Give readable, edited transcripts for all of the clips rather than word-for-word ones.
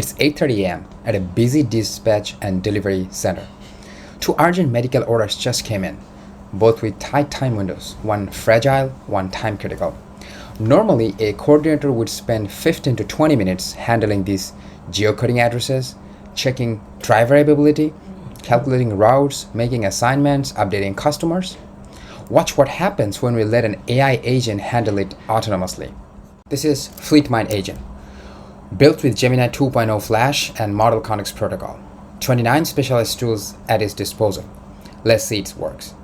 It's 8:30 a.m. at a busy dispatch and delivery center. Two urgent medical orders just came in, both with tight time windows, one fragile, one time critical. Normally, a coordinator would spend 15 to 20 minutes handling these geocoding addresses, checking driver availability, calculating routes, making assignments, updating customers. Watch what happens when we let an AI agent handle it autonomously. This is FleetMind Agent, built with Gemini 2.0 Flash and Model Context Protocol. 29 specialized tools at its disposal. Let's see it works.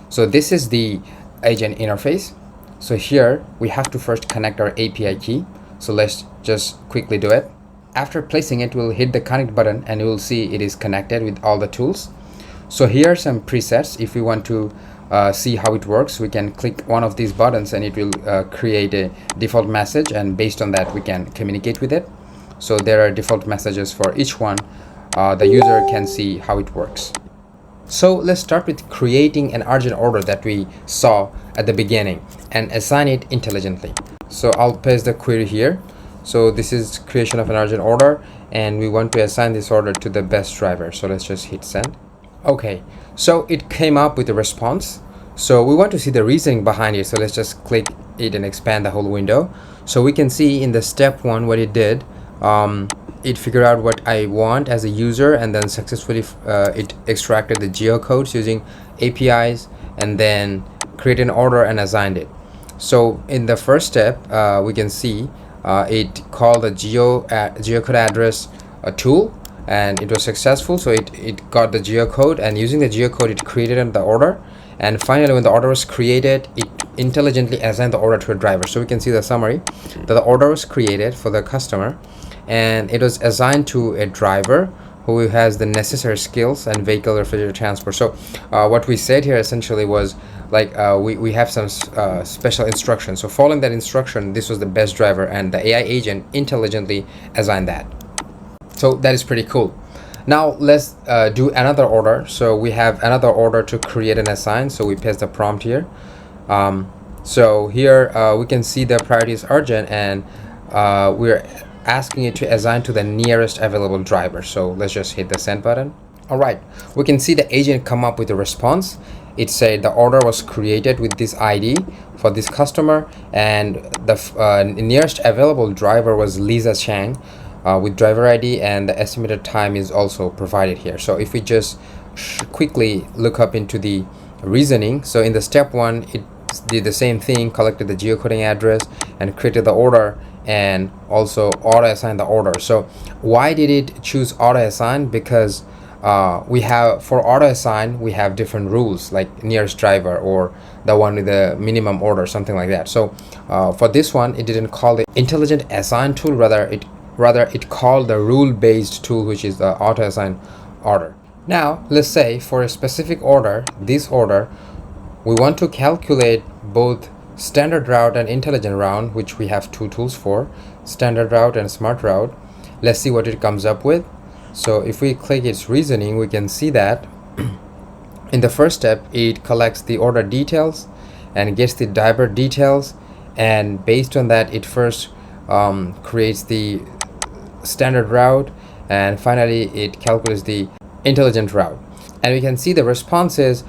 So this is the agent interface. So here we have to first connect our API key. So let's just quickly do it. After placing it, we'll hit the connect button and you will see it is connected with all the tools. So here are some presets. If we want to see how it works, we can click one of these buttons and it will create a default message, and based on that we can communicate with it. So there are default messages for each one. The user can see how it works. So let's start with creating an urgent order that we saw at the beginning and assign it intelligently. So I'll paste the query here. So this is creation of an urgent order and we want to assign this order to the best driver. So let's just hit send. Okay, so it came up with a response. So we want to see the reasoning behind it. So let's just click it and expand the whole window. So we can see in the step one what it did. It figured out what I want as a user, and then successfully it extracted the geocodes using APIs and then created an order and assigned it. So in the first step, we can see it called the geocode address tool, and it was successful. So it got the geocode, and using the geocode it created the order, and finally when the order was created, it intelligently assigned the order to a driver. So we can see the summary that the order was created for the customer and it was assigned to a driver who has the necessary skills and vehicle refrigerator transport. So what we said here essentially was like we have some special instructions. So following that instruction, this was the best driver and the AI agent intelligently assigned that. So that is pretty cool. Now let's do another order. So we have another order to create and assign. So we paste the prompt here. So here we can see the priority is urgent, and we're asking it to assign to the nearest available driver. So let's just hit the send button. All right, we can see the agent come up with a response. It said the order was created with this ID for this customer, and the nearest available driver was Lisa Chang with driver ID, and the estimated time is also provided here. So if we just quickly look up into the reasoning, so in the step one it did the same thing, collected the geocoding address and created the order, and also auto assign the order. So why did it choose auto assign? Because we have, for auto assign we have different rules, like nearest driver or the one with the minimum order, something like that. So for this one it didn't call the intelligent assign tool, rather it called the rule based tool, which is the auto assign order. Now let's say for a specific order, this order, we want to calculate both standard route and intelligent route, which we have two tools for, standard route and smart route. Let's see what it comes up with. So if we click its reasoning, we can see that in the first step it collects the order details and gets the driver details, and based on that it first creates the standard route, and finally it calculates the intelligent route. And we can see the responses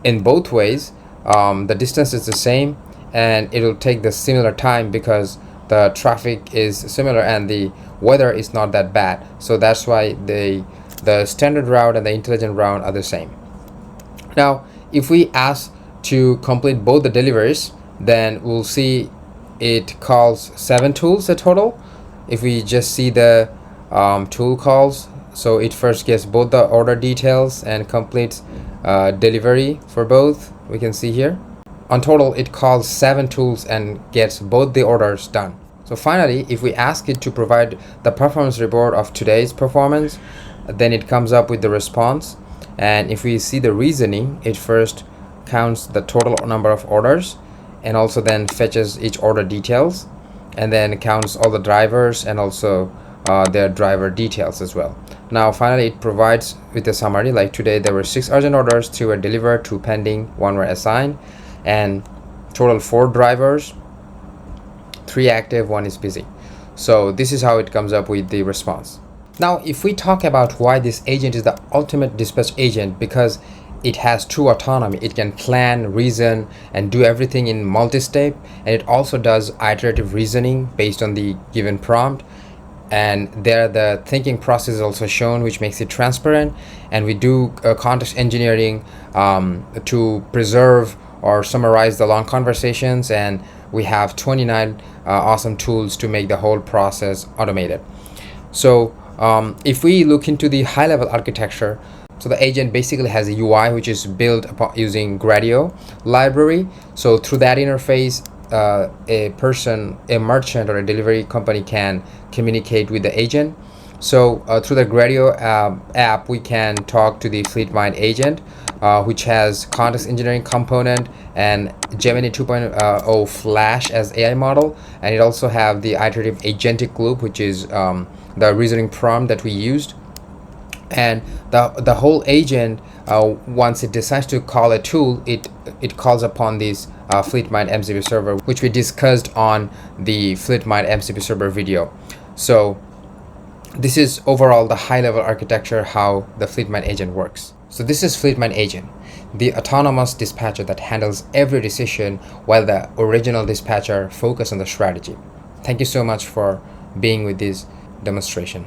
in both ways. The distance is the same and it will take the similar time because the traffic is similar and the weather is not that bad. So that's why the standard route and the intelligent route are the same. Now if we ask to complete both the deliveries, then we'll see it calls 7 tools a total. If we just see the tool calls, so it first gets both the order details and completes delivery for both. We can see here on total it calls 7 tools and gets both the orders done. So finally, if we ask it to provide the performance report of today's performance, then it comes up with the response. And if we see the reasoning, it first counts the total number of orders and also then fetches each order details, and then counts all the drivers and also their driver details as well. Now finally it provides with a summary, like today there were 6 urgent orders, 2 were delivered, 2 pending, 1 were assigned, and total 4 drivers, 3 active, 1 is busy. So this is how it comes up with the response. Now, if we talk about why this agent is the ultimate dispatch agent, because it has true autonomy. It can plan, reason, and do everything in multi-step, and it also does iterative reasoning based on the given prompt. And there the thinking process is also shown, which makes it transparent. And we do context engineering to preserve or summarize the long conversations, and we have 29 awesome tools to make the whole process automated. So if we look into the high level architecture, so the agent basically has a UI which is built upon using Gradio library. So through that interface, a person, a merchant, or a delivery company can communicate with the agent. So through the Gradio app, we can talk to the FleetMind agent, which has context engineering component and Gemini 2.0 Flash as AI model, and it also have the iterative agentic loop, which is the reasoning prompt that we used. And the whole agent, once it decides to call a tool, it calls upon this FleetMind MCP server, which we discussed on the FleetMind MCP server video. So this is overall the high level architecture, how the FleetMind agent works. So this is FleetMind agent, the autonomous dispatcher that handles every decision, while the original dispatcher focuses on the strategy. Thank you so much for being with this demonstration.